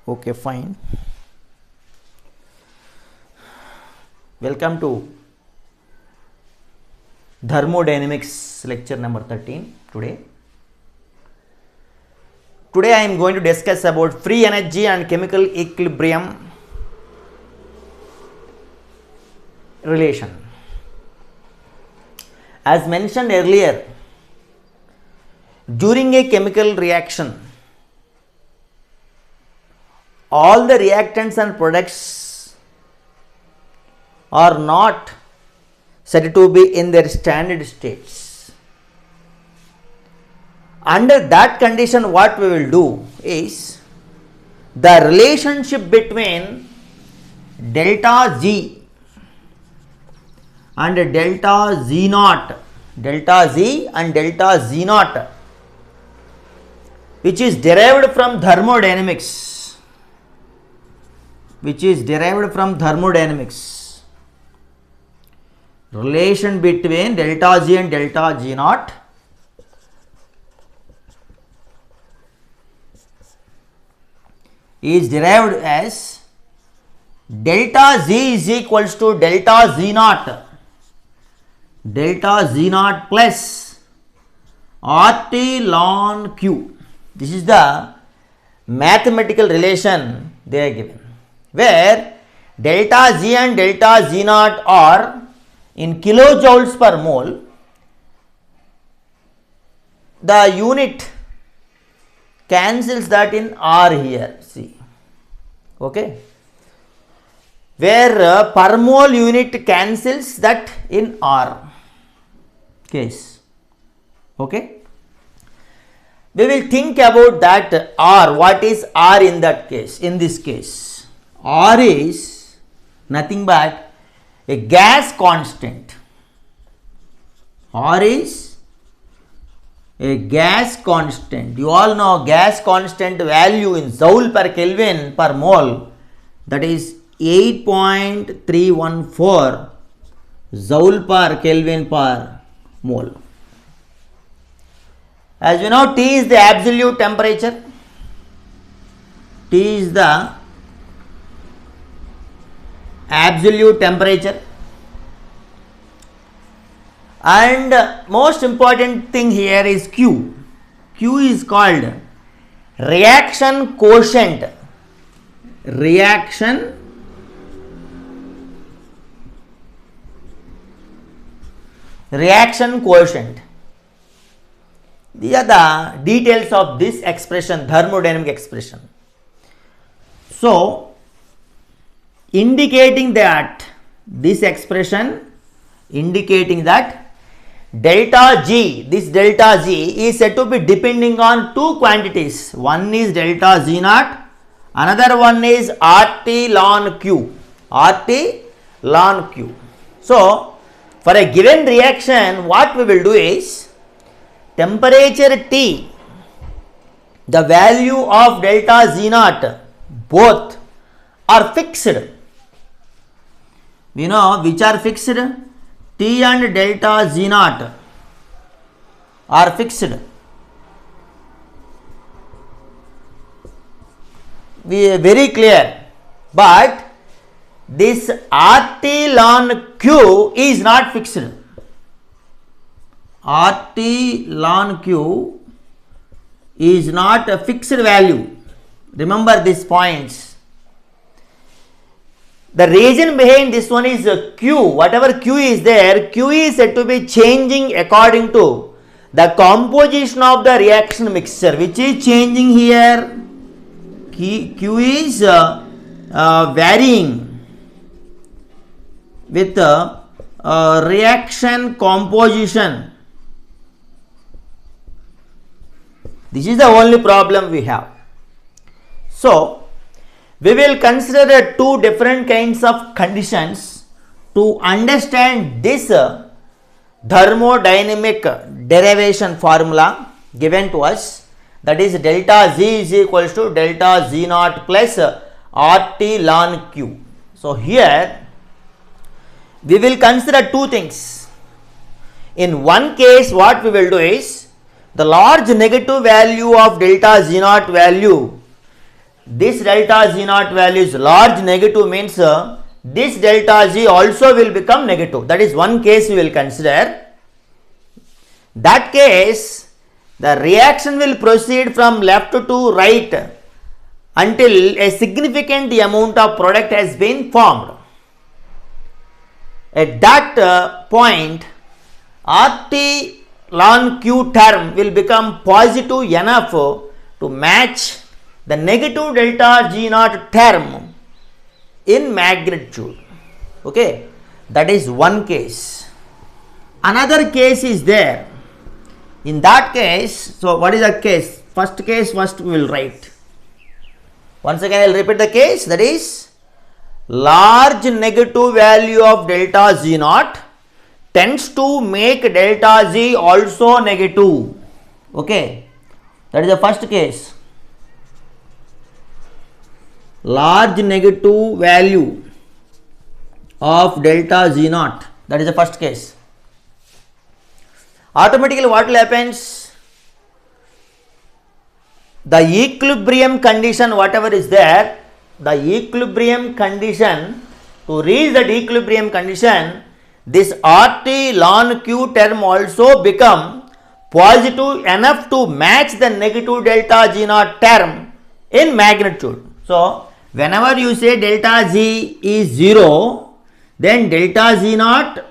Okay, fine. Welcome to Thermodynamics lecture number 13 today. Today I am going to discuss about free energy and chemical equilibrium relation. As mentioned earlier, during a chemical reaction, all the reactants and products are not said to be in their standard states. Under that condition, what we will do is the relationship between delta Z and delta Z naught, delta Z and delta Z naught, which is derived from thermodynamics. Relation between delta Z and delta Z naught is derived as delta Z is equals to delta Z naught plus RT ln Q. This is the mathematical relation they are given, where delta Z and delta Z naught are in kilojoules per mole. The unit cancels that in R here, see, okay, where per mole unit cancels that in R case, okay. We will think about that R. What is R in that case? In this case, R is nothing but a gas constant. R is a gas constant. You all know gas constant value in Joule per Kelvin per mole, that is 8.314 Joule per Kelvin per mole. As you know, T is the absolute temperature. T is the absolute temperature, and most important thing here is Q. Q is called reaction quotient. Reaction quotient. These are the details of this expression, thermodynamic expression. So, indicating that this expression indicating that delta G, this delta Z is said to be depending on two quantities. One is delta Z naught, another one is RT ln Q. RT ln Q. So, for a given reaction, what we will do is temperature T, the value of delta Z naught, both are fixed. We know which are fixed. T and delta Z naught are fixed. We are very clear, but this RT ln Q is not fixed. RT ln Q is not a fixed value. Remember these points. The reason behind this one is Q. Whatever Q is there, Q is said to be changing according to the composition of the reaction mixture, which is changing here. Q is varying with reaction composition. This is the only problem we have. So, we will consider two different kinds of conditions to understand this thermodynamic derivation formula given to us, that is delta Z is equals to delta Z naught plus RT ln Q. So, here we will consider two things. In one case, what we will do is the large negative value of delta Z naught value this delta Z naught value is large negative means this delta Z also will become negative. That is one case we will consider. That case, the reaction will proceed from left to right until a significant amount of product has been formed. At that point, RT ln Q term will become positive enough to match the negative delta G naught term in magnitude. Okay, that is one case. Another case is there. In that case, so what is the case? First case, first we will write. Once again I will repeat the case, that is large negative value of delta Z naught tends to make delta Z also negative. Okay, that is the first case. Large negative value of delta Z naught, that is the first case. Automatically what will happens? The equilibrium condition, whatever is there, the equilibrium condition, to reach that equilibrium condition, this RT ln Q term also become positive enough to match the negative delta G naught term in magnitude. So, whenever you say delta Z is 0, then delta Z naught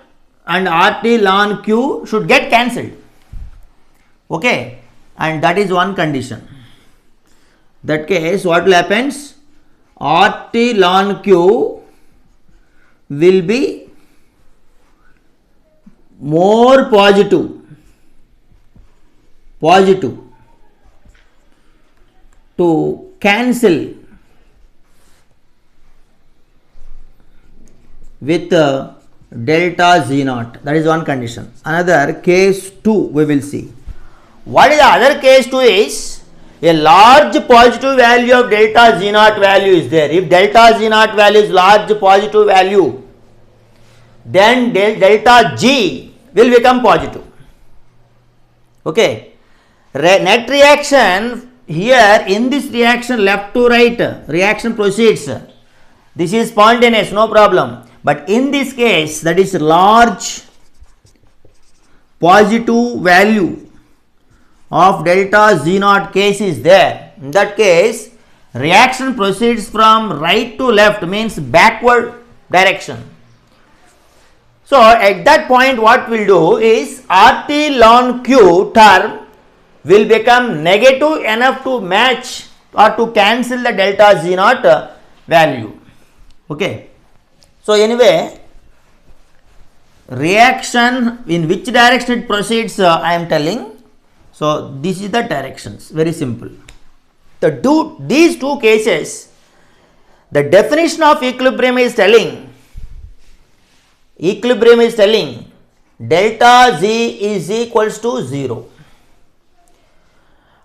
and RT ln Q should get cancelled. Okay, and that is one condition. That case, what will happen? RT ln Q will be more positive to cancel with delta Z naught. That is one condition. Another case 2 we will see. What is the other case 2 is a large positive value of delta Z naught value is there. If delta Z naught value is large positive value, then delta G will become positive. Okay. Net reaction here, in this reaction left to right reaction proceeds. This is spontaneous, no problem. But in this case, that is large positive value of delta Z naught case is there. In that case, reaction proceeds from right to left, means backward direction. So at that point what we will do is RT ln Q term will become negative enough to match or to cancel the delta Z naught value. Okay. So anyway, reaction in which direction it proceeds I am telling. So this is the directions, very simple. These two cases, the definition of equilibrium is telling delta Z is equals to 0.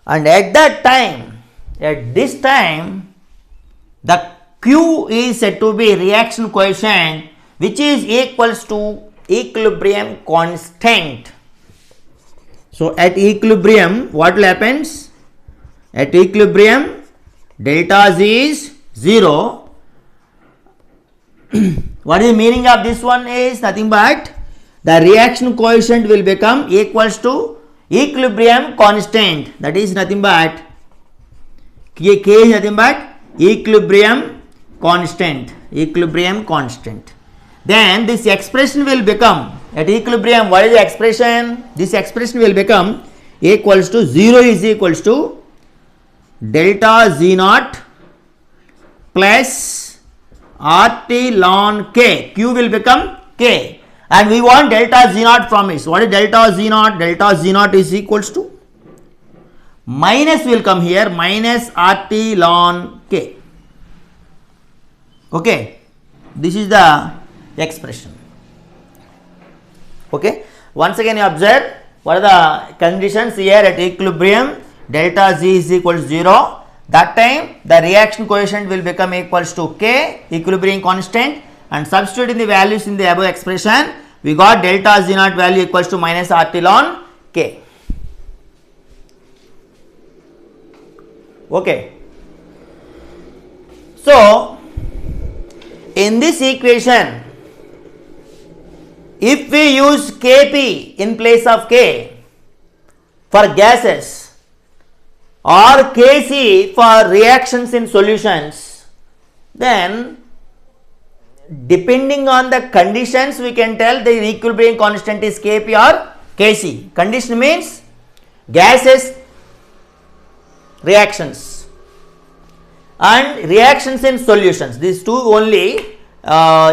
And at that time, at this time, the Q is said to be reaction coefficient, which is equals to equilibrium constant. So at equilibrium, what will happen? At equilibrium, delta Z is 0. What is the meaning of this one is nothing but the reaction coefficient will become equals to equilibrium constant. That is nothing but K is nothing but equilibrium constant. Then this expression will become at equilibrium. What is the expression? This expression will become equals to 0 is equals to delta Z naught plus RT ln K. Q will become K. And we want delta Z naught from it. What is delta Z naught? Delta Z naught is equals to minus will come here, minus RT ln K. Okay. This is the expression. Okay. Once again you observe what are the conditions here at equilibrium. Delta Z is equals to 0. That time the reaction coefficient will become equals to K, equilibrium constant, and substituting the values in the above expression, we got delta Z naught value equals to minus RT ln K. Okay. So in this equation, if we use Kp in place of K for gases or Kc for reactions in solutions, then depending on the conditions we can tell the equilibrium constant is Kp or Kc. Condition means gases, reactions, and reactions in solutions. These two only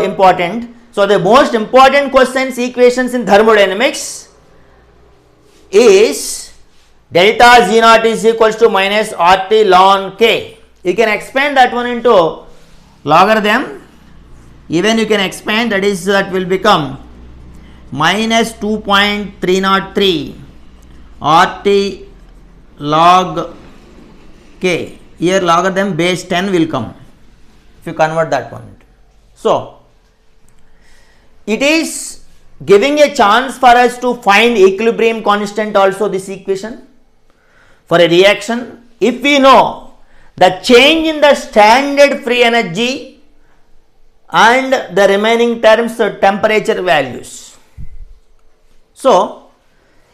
important. So the most important questions, equations in thermodynamics is delta Z naught is equals to minus RT ln K. You can expand that one into logarithm. Even you can expand, that will become minus 2.303 RT log K. Here logarithm base 10 will come if you convert that one. So it is giving a chance for us to find equilibrium constant also, this equation for a reaction. If we know the change in the standard free energy and the remaining terms temperature values. So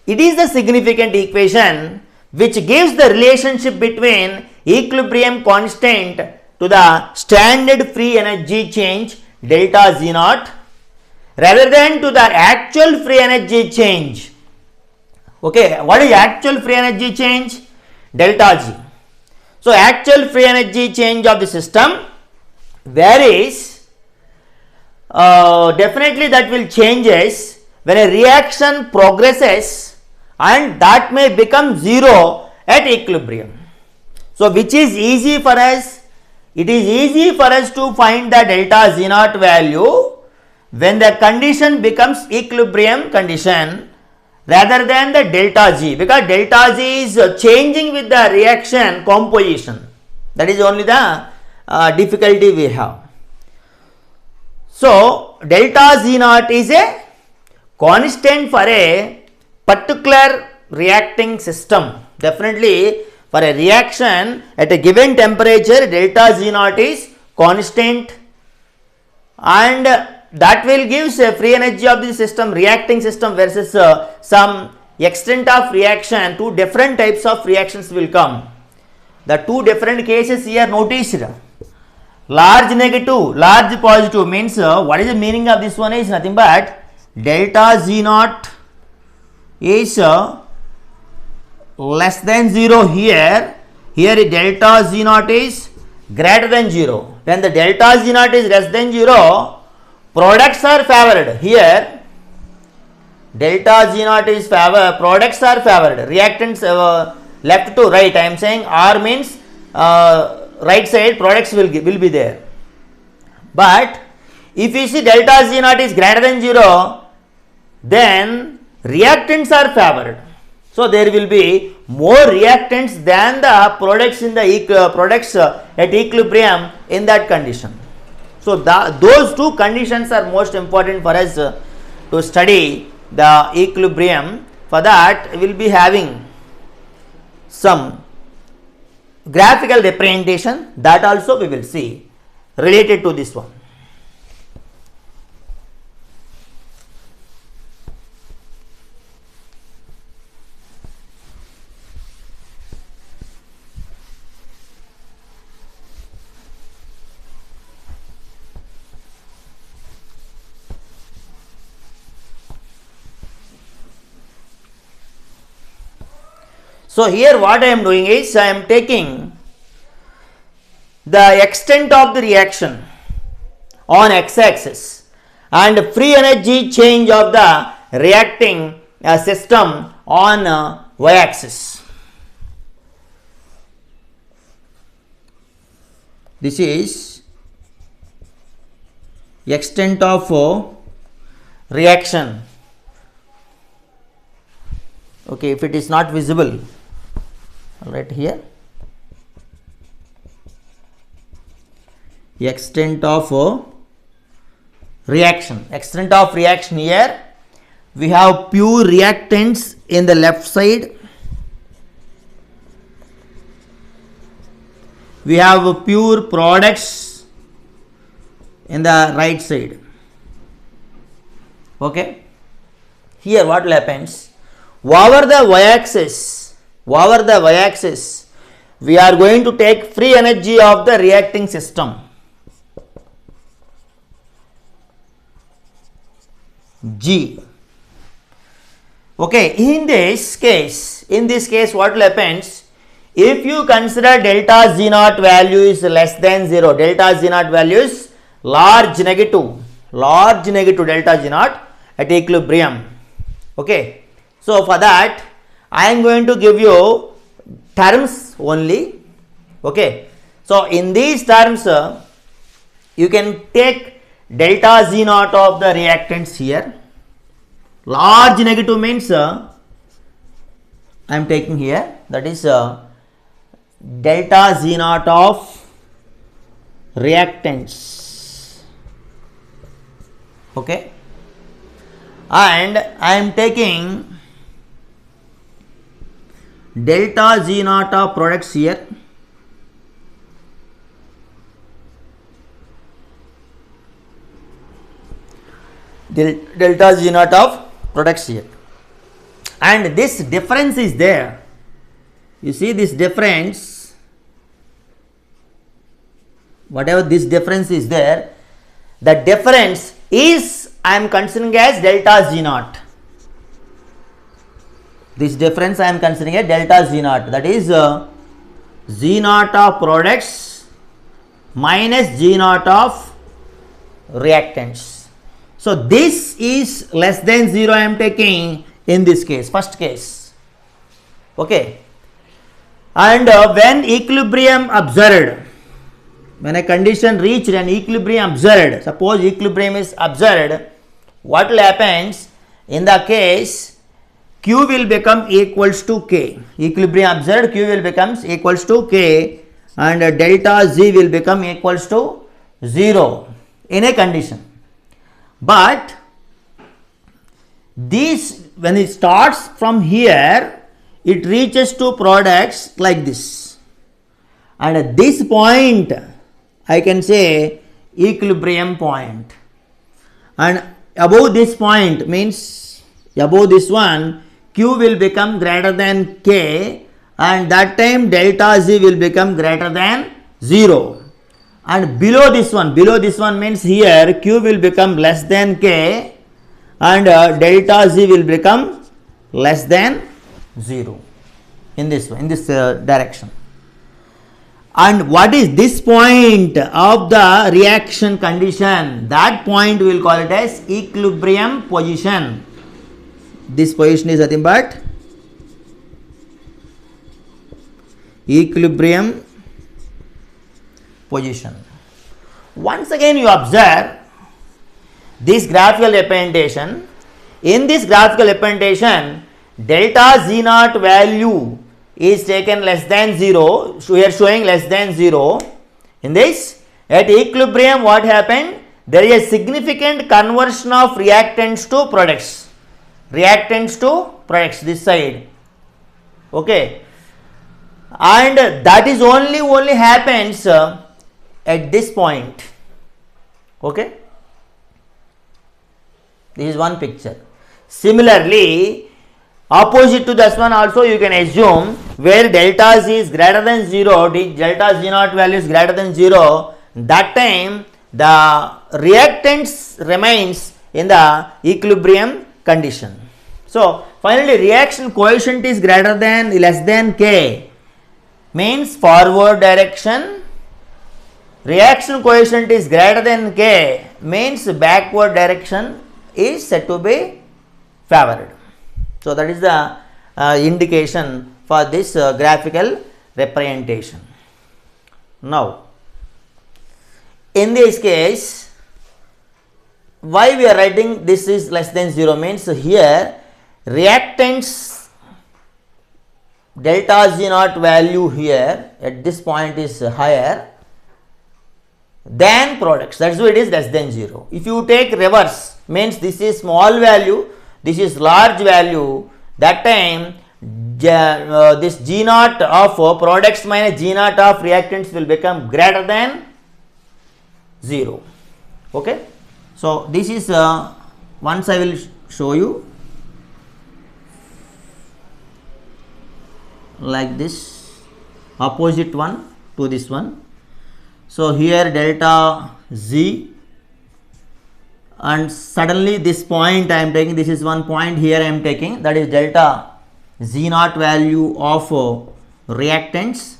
it is the significant equation which gives the relationship between equilibrium constant to the standard free energy change delta Z naught rather than to the actual free energy change. Okay, what is actual free energy change? Delta G. So actual free energy change of the system varies. Definitely that will changes when a reaction progresses, and that may become zero at equilibrium. So which is easy for us? It is easy for us to find the delta Z naught value when the condition becomes equilibrium condition rather than the delta G, because delta G is changing with the reaction composition. That is only the difficulty we have. So delta Z naught is a constant for a particular reacting system. Definitely for a reaction at a given temperature, delta Z naught is constant, and that will give a free energy of the system, reacting system versus some extent of reaction. Two different types of reactions will come. The two different cases here noticed. Large negative, large positive means what is the meaning of this one is nothing but delta Z naught is less than 0 here. Here delta Z naught is greater than 0. When the delta Z naught is less than 0, products are favored. Here delta Z naught is favored, products are favored, reactants left to right. I am saying R means right side, products will be there. But if you see delta Z naught is greater than 0, then reactants are favored. So there will be more reactants than the products in the products at equilibrium in that condition. So those two conditions are most important for us to study the equilibrium. For that we will be having some graphical representation, that also we will see related to this one. So here what I am doing is I am taking the extent of the reaction on x-axis and free energy change of the reacting system on y-axis. This is extent of reaction. Okay, if it is not visible, right here, extent of reaction. Extent of reaction here, we have pure reactants in the left side we have pure products in the right side. Okay. Here what will happens, over the y-axis, we are going to take free energy of the reacting system. G. Okay, in this case what will happens, if you consider delta Z naught value is less than 0, delta Z naught value is large negative delta Z naught at equilibrium. Okay, so for that I am going to give you terms only. Okay, so in these terms you can take delta Z naught of the reactants here. Large negative means I am taking here, that is delta Z naught of reactants. Okay, and I am taking delta Z naught of products here. Delta Z naught of products here, and this difference is there. You see this difference, whatever this difference is there, the difference is I am considering as delta Z naught. This difference I am considering as delta Z naught, that is Z naught of products minus Z naught of reactants. So this is less than 0 I am taking in this case, first case. Okay, and when equilibrium observed, when a condition reached an equilibrium observed, suppose equilibrium is observed, what will happen in the case, Q will become equals to K. Equilibrium observed, Q will becomes equals to K, and delta Z will become equals to 0 in a condition. But this, when it starts from here, it reaches to products like this, and at this point I can say equilibrium point, and above this point means above this one, Q will become greater than K, and that time delta Z will become greater than 0. And below this one means here Q will become less than K, and delta Z will become less than 0 in this way, in this direction. And what is this point of the reaction condition? That point we will call it as equilibrium position. This position is nothing but equilibrium position. Once again you observe this graphical representation. In this graphical representation, delta Z naught value is taken less than 0, so we are showing less than 0. In this, at equilibrium what happened? There is a significant conversion of reactants to products. This side. Okay, and that is only happens at this point. Okay, this is one picture. Similarly, opposite to this one also you can assume, where delta Z is greater than 0, delta Z naught value is greater than 0, that time the reactants remains in the equilibrium condition. So finally reaction coefficient is greater than less than K, means forward direction. Reaction coefficient is greater than K, means backward direction is said to be favored. So that is the indication for this graphical representation. Now in this case, why we are writing this is less than 0 means here reactants delta Z naught value here at this point is higher than products, that's why it is less than 0. If you take reverse, means this is small value, this is large value, that time this G naught of products minus G naught of reactants will become greater than 0. Okay. So this is once I will show you like this, opposite one to this one. So here delta Z, and suddenly this point I am taking, this is one point here I am taking, that is delta Z naught value of reactants.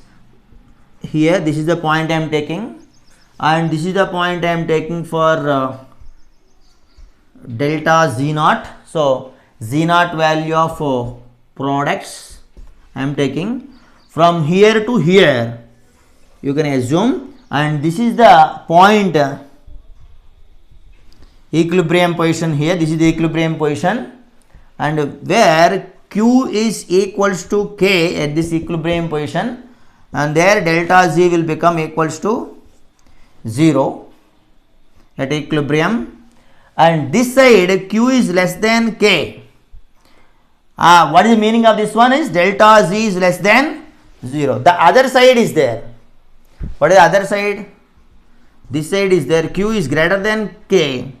Here this is the point I am taking, and this is the point I am taking for delta Z naught. So Z naught value of products I am taking from here to here, you can assume, and this is the point equilibrium position here. This is the equilibrium position, and where Q is equals to K at this equilibrium position, and there delta Z will become equals to 0 at equilibrium, and this side Q is less than K. What is the meaning of this one is delta Z is less than 0. The other side is there. What is the other side? This side is there. Q is greater than K.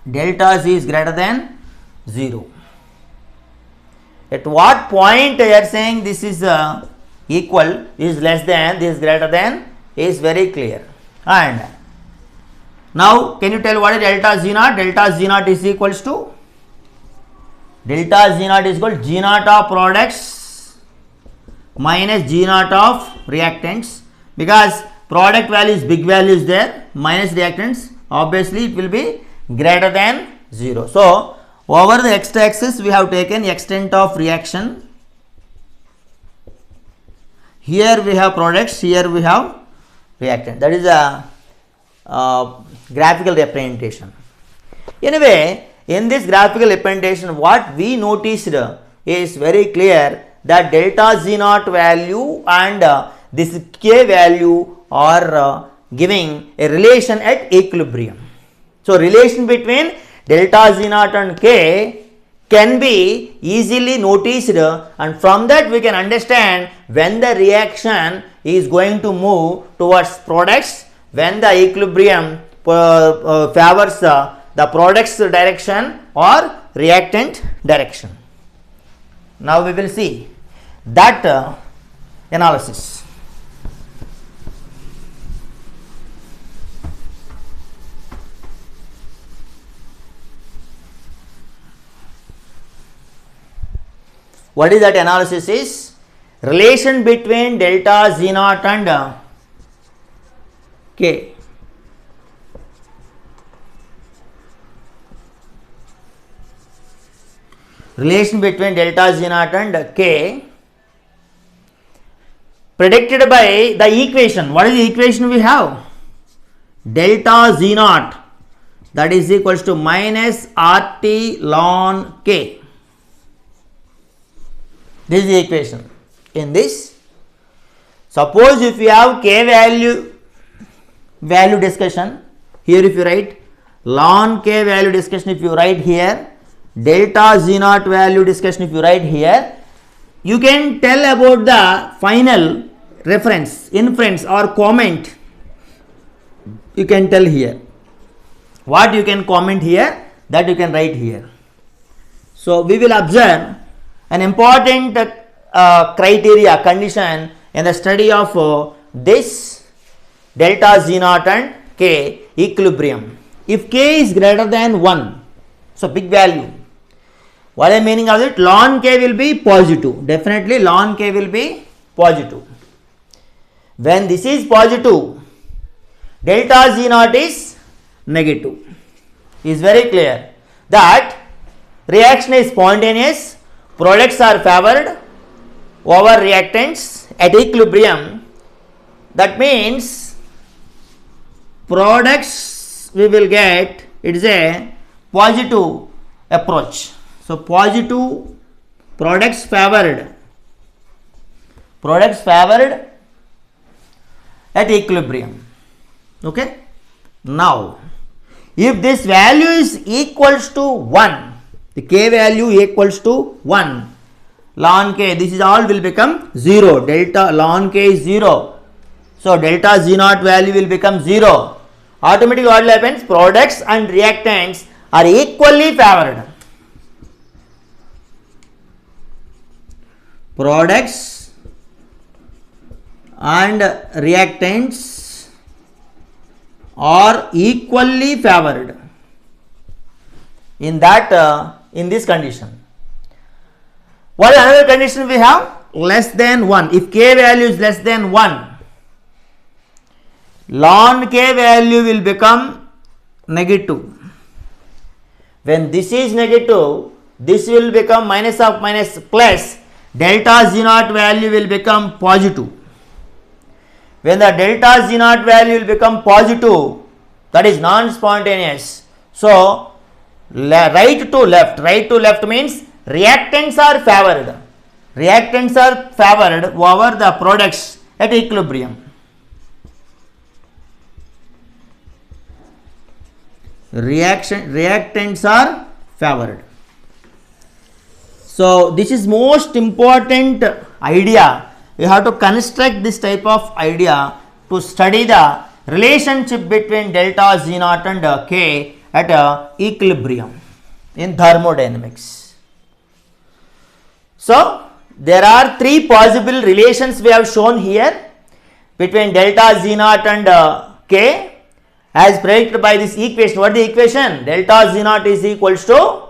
Delta Z is greater than 0. At what point you are saying this is equal, is less than, this is greater than, is very clear. And now can you tell what is delta Z naught? Delta Z naught is equals to, delta Z naught is equal to G naught of products minus G naught of reactants, because product value is big value is there, minus reactants, obviously it will be greater than 0. So over the x axis we have taken extent of reaction. Here we have products, here we have reactant. That is a graphical representation. Anyway, in this graphical representation, what we noticed is very clear that delta Z naught value and this K value are giving a relation at equilibrium. So relation between delta Z naught and K can be easily noticed, and from that we can understand when the reaction is going to move towards products, when the equilibrium favors the products direction or reactant direction. Now we will see that analysis. What is that analysis is? Relation between delta Z naught and K. Relation between delta Z naught and K predicted by the equation. What is the equation we have? Delta Z naught, that is equals to minus RT ln K. This is the equation. In this, suppose if you have K value discussion, here if you write ln K value discussion, if you write here, delta Z naught value discussion if you write here, you can tell about the final reference, inference or comment you can tell here. What you can comment here, that you can write here. So we will observe an important criteria, condition in the study of this delta Z naught and K equilibrium. If K is greater than 1, so big value, what is the meaning of it? Ln K will be positive. Definitely ln K will be positive. When this is positive, delta Z naught is negative. Is very clear that reaction is spontaneous, products are favored over reactants at equilibrium. That means products we will get, it is a positive approach. So positive, products favored at equilibrium. Okay. Now if this value is equals to 1, the K value equals to 1, ln k, this is all will become 0. Delta ln k is 0. So delta Z naught value will become 0. Automatically what will happen? Products and reactants are equally favored. Products and reactants are equally favored in that in this condition. What is another condition we have? Less than 1. If k value is less than 1, ln k value will become negative. When this is negative, this will become minus of minus plus. Delta Z naught value will become positive. When the delta Z naught value will become positive, that is non-spontaneous. So right to left means reactants are favored. Reactants are favored over the products at equilibrium. Reactants are favored. So this is most important idea. You have to construct this type of idea to study the relationship between delta Z naught and k at equilibrium in thermodynamics. So there are three possible relations we have shown here between delta Z naught and k as predicted by this equation. What is the equation? Delta Z naught is equals to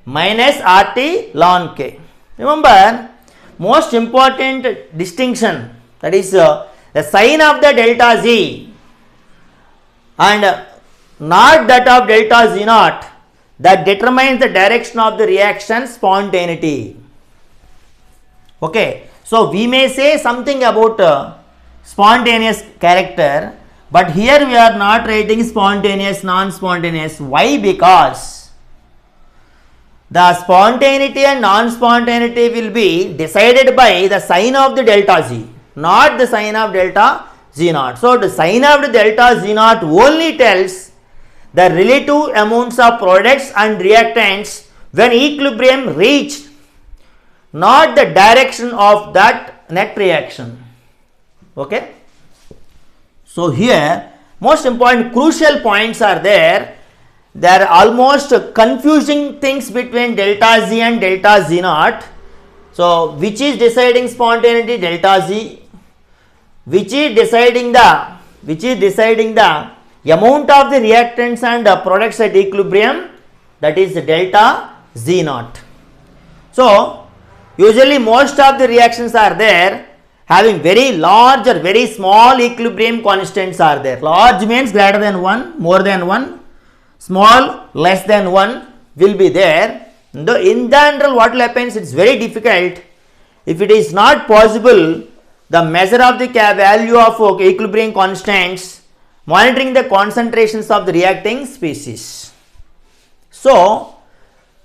minus RT ln k. Remember, most important distinction, that is the sign of the delta Z and not that of delta Z naught, that determines the direction of the reaction spontaneity. Okay, so we may say something about spontaneous character, but here we are not writing spontaneous, non-spontaneous. Why? Because the spontaneity and non-spontaneity will be decided by the sign of the delta Z, not the sign of delta Z naught. So the sign of the delta Z naught only tells the relative amounts of products and reactants when equilibrium reached, not the direction of that net reaction. Okay. So here most important crucial points are there. There are almost confusing things between delta Z and delta Z naught. So which is deciding spontaneity? Delta Z. Which is deciding the amount of the reactants and products at equilibrium? That is delta Z naught. So usually most of the reactions are there having very large or very small equilibrium constants are there. Large means greater than 1, more than 1. Small, less than 1 will be there. In general, what will happen is, it's very difficult. If it is not possible, the measure of the value of equilibrium constants, monitoring the concentrations of the reacting species. So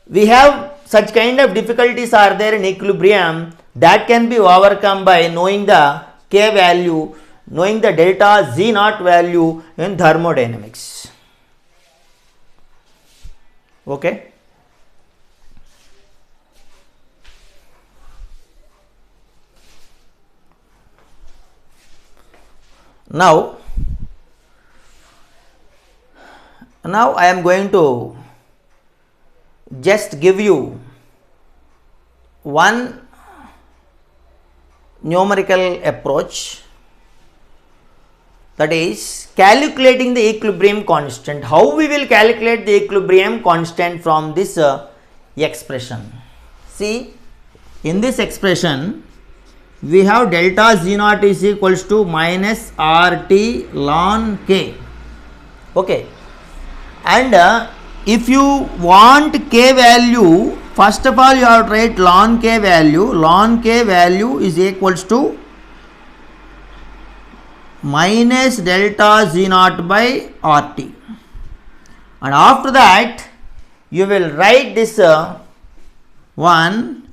we have such kind of difficulties are there in equilibrium that can be overcome by knowing the k value, knowing the delta Z naught value in thermodynamics. Okay. Now I am going to just give you one numerical approach, that is calculating the equilibrium constant. How we will calculate the equilibrium constant from this expression? See, in this expression we have delta Z naught is equals to minus RT ln k. Okay, and if you want k value, first of all you have to write ln k value. Ln k value is equals to minus delta Z naught by RT, and after that you will write this one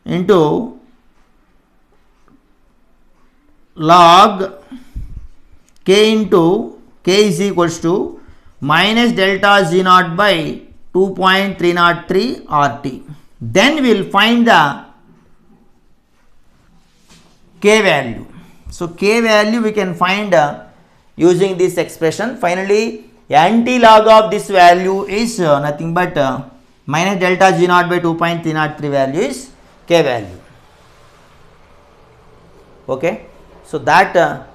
into log k into k is equals to minus delta Z naught by 2.303 RT. Then we will find the k value. So k value we can find using this expression. Finally, anti-log of this value is nothing but minus delta G naught by 2.303 value is k value. Okay, so that